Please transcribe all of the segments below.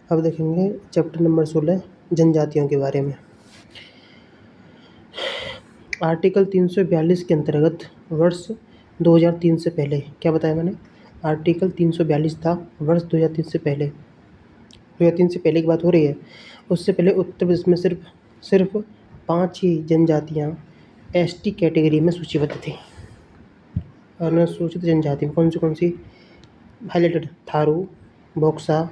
अब देखेंगे chapter number 16 जनजातियों के बारे में। आर्टिकल 342 के अंतर्गत वर्ष 2003 से पहले क्या बताया मैंने? आर्टिकल 342 था वर्ष 2003 से पहले। 2003 से पहले की बात हो रही है। उससे पहले उत्तर प्रदेश में सिर्फ 5 ही जनजातियाँ एसटी कैटेगरी में सूचीबद्ध थी। अनुसूचित जनजाति में कौन सी हाईलाइटेड? थारू, बॉक्सा,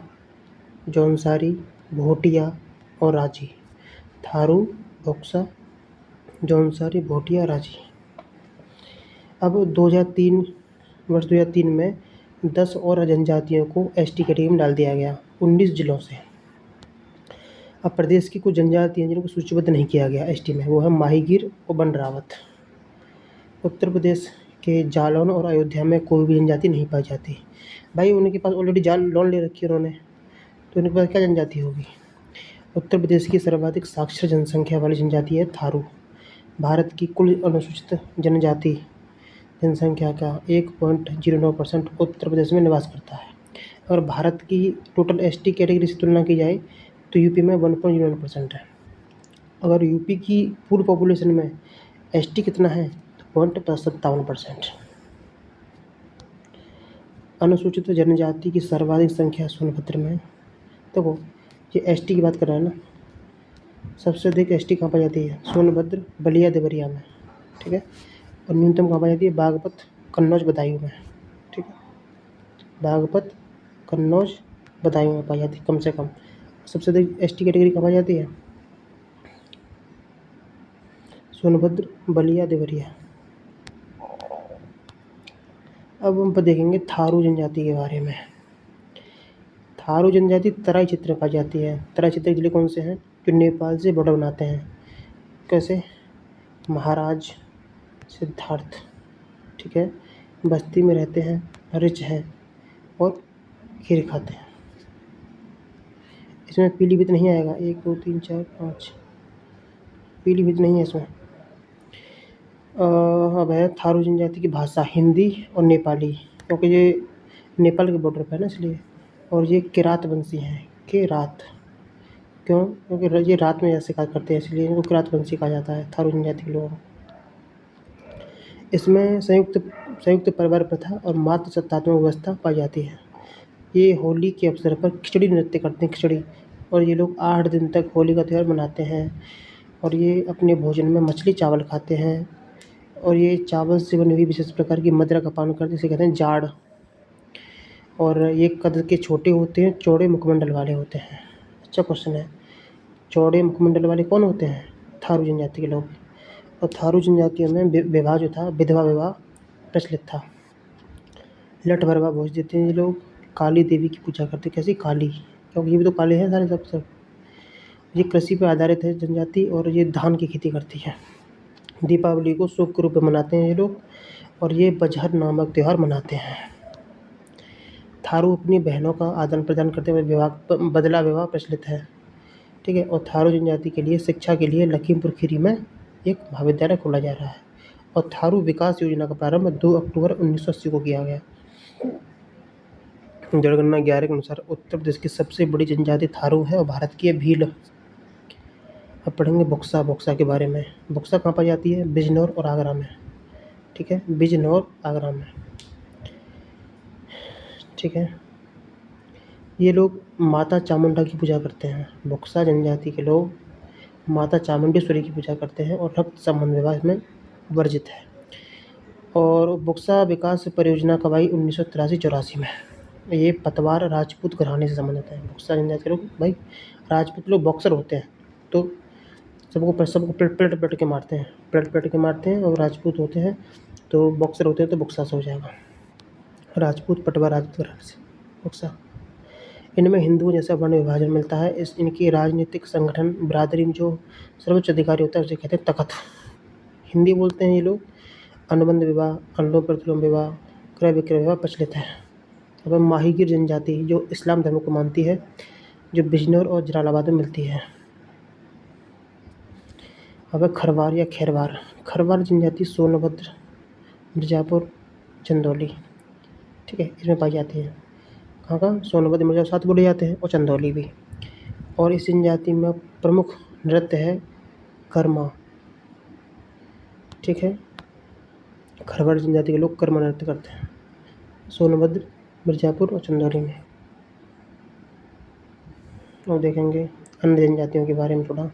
जौनसारी, भोटिया और राजी। थारू, बॉक्सा, जौनसारी, भोटिया, राजी। अब वर्ष 2003 में 10 और जनजातियों को एसटी कैटेगरी में डाल दिया गया 19 जिलों से। अब प्रदेश की कुछ जनजातियाँ जिनको सूचीबद्ध नहीं किया गया एसटी में, वो है माहीगीर और बनरावत। उत्तर प्रदेश के जालौन और अयोध्या में कोई भी जनजाति नहीं पाई जाती। भाई उनके पास ऑलरेडी लोन ले रखी है उन्होंने, तो उनके पास क्या जनजाति होगी? उत्तर प्रदेश की सर्वाधिक साक्षर जनसंख्या वाली जनजाति है थारू। भारत की कुल अनुसूचित जनसंख्या का 1.09% उत्तर प्रदेश में निवास करता है। और भारत की टोटल एसटी कैटेगरी से तुलना की जाए तो यूपी में 1.09% है। अगर यूपी की पूरी पॉपुलेशन में एसटी कितना है तो 0.57%। अनुसूचित जनजाति की सर्वाधिक संख्या सोनभद्र में। देखो ये एसटी की बात कर रहा है ना, सबसे अधिक एसटी कहाँ पाई जाती है? सोनभद्र, बलिया, देवरिया में, ठीक है। और न्यूनतम कहाँ पाई जाती है? बागपत, कन्नौज, बदायूं में, ठीक है। बागपत, कन्नौज, बदायूं में पाई जाती है कम से कम। सबसे अधिक एसटी कैटेगरी कहाँ पाई जाती है? सोनभद्र, बलिया, देवरिया। अब हम देखेंगे थारू जनजाति के बारे में। थारू जनजाति तराई क्षेत्र में पाई जाती है। तराई क्षेत्र के जिले कौन से हैं? जो नेपाल से बॉर्डर बनाते हैं। कैसे? महाराज, सिद्धार्थ, ठीक है। बस्ती में रहते हैं, रिच हैं और खीर खाते हैं। इसमें पीलीभीत नहीं आएगा। 1 2 3 4 5 पीलीभीत नहीं है इसमें। अब है थारू जनजाति की भाषा हिंदी और नेपाली, क्योंकि ये नेपाल के बॉर्डर पर है ना इसलिए। और ये किरात वंशी हैं। किरात क्यों? क्योंकि ये रात में शिकार करते हैं इसलिए इनको किरात वंशी कहा जाता है थारू जनजाति के लोगों को। इसमें संयुक्त परिवार प्रथा और मातृ सत्तात्मक व्यवस्था पाई जाती है। ये होली के अवसर पर खिचड़ी नृत्य करते हैं, खिचड़ी। और ये लोग 8 दिन तक होली का त्यौहार मनाते हैं। और ये अपने भोजन में मछली चावल खाते हैं। और ये चावल से बनी हुई विशेष प्रकार की मदिरा का पान करते हैं, इसे कहते हैं जाड़। और ये कद के छोटे होते हैं, चौड़े मुखमंडल वाले होते हैं। अच्छा क्वेश्चन है, चौड़े मुखमंडल वाले कौन होते हैं? थारू जनजाति के लोग। और थारू जनजातियों में विवाह जो था, विधवा विवाह प्रचलित था। लठ भरवा भोज देते हैं ये लोग। काली देवी की पूजा करते हैं। कैसी? काली, क्योंकि ये भी तो काले हैं सारे सब। ये कृषि पर आधारित है जनजाति और ये धान की खेती करती है। दीपावली को शुभ के रूप में मनाते हैं ये लोग। और ये बजहर नामक त्यौहार मनाते हैं। थारू अपनी बहनों का आदान प्रदान करते हुए बदला विवाह प्रचलित है, ठीक है। और थारू जनजाति के लिए शिक्षा के लिए लखीमपुर खीरी में एक महाविद्यालय खोला जा रहा है। और थारू विकास योजना का प्रारंभ 2 अक्टूबर 1980 को किया गया। जनगणना 11 के अनुसार उत्तर प्रदेश की सबसे बड़ी जनजाति थारू है और भारत की है भील। अब पढ़ेंगे बक्सा के बारे में। बक्सा कहाँ पाई जाती है? बिजनौर और आगरा में, ठीक है। बिजनौर, आगरा में, ठीक है। ये लोग माता चामुंडा की पूजा करते हैं। बक्सा जनजाति के लोग माता चामुंडेश्वरी की पूजा करते हैं और रक्त संबंध विवाह में वर्जित है। और बक्सा विकास परियोजना का भाई 1983-84 में। ये पतवार राजपूत घराने से संबंधित है। बक्सा जनजाति के लोग भाई राजपूत लोग बॉक्सर होते हैं, तो सबको पलट के मारते हैं, पलट के मारते हैं। और राजपूत होते हैं तो बॉक्सर होते हैं, तो बक्सा से हो जाएगा। राजपूत, पटवा, राजपूत घराने से बक्सा। इनमें हिंदुओं जैसा वर्ण विभाजन मिलता है। इनकी राजनीतिक संगठन बिरादरी में जो सर्वोच्च अधिकारी होता है उसे कहते हैं तख्त। हिंदी बोलते हैं ये लोग। अनुबंध विवाह, अनुलोम प्रतिलोम विवाह, क्रय विक्रय विवाह प्रचलित है। अब माहीगीर जनजाति जो इस्लाम धर्म को मानती है, जो बिजनौर और जलालाबाद में मिलती है। अब खरवार या खैरवार। खरवार जनजाति सोनभद्र, मिर्ज़ापुर, चंदौली, ठीक है, इसमें पाई जाती है। कहाँ का, सोनभद्र मिर्ज़ापुर साथ बोले जाते हैं और चंदौली भी। और इस जनजाति में प्रमुख नृत्य है कर्मा। ठीक है, खरवाड़ जनजाति के लोग कर्मा नृत्य करते हैं सोनभद्र, मिर्ज़ापुर और चंदौली में। और देखेंगे अन्य जनजातियों के बारे में थोड़ा।